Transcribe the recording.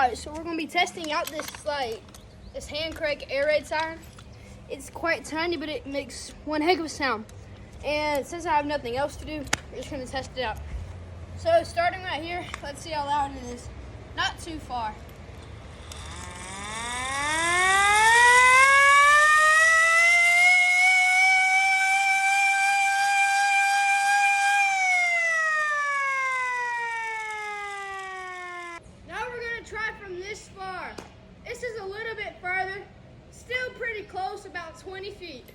Alright, so we're gonna be testing out this hand crank air raid siren. It's quite tiny, but it makes one heck of a sound. And since I have nothing else to do, we're just gonna test it out. So starting right here, let's see how loud it is. Not too far. Now we're gonna try from this far. This is a little bit further, still pretty close, about 20 feet.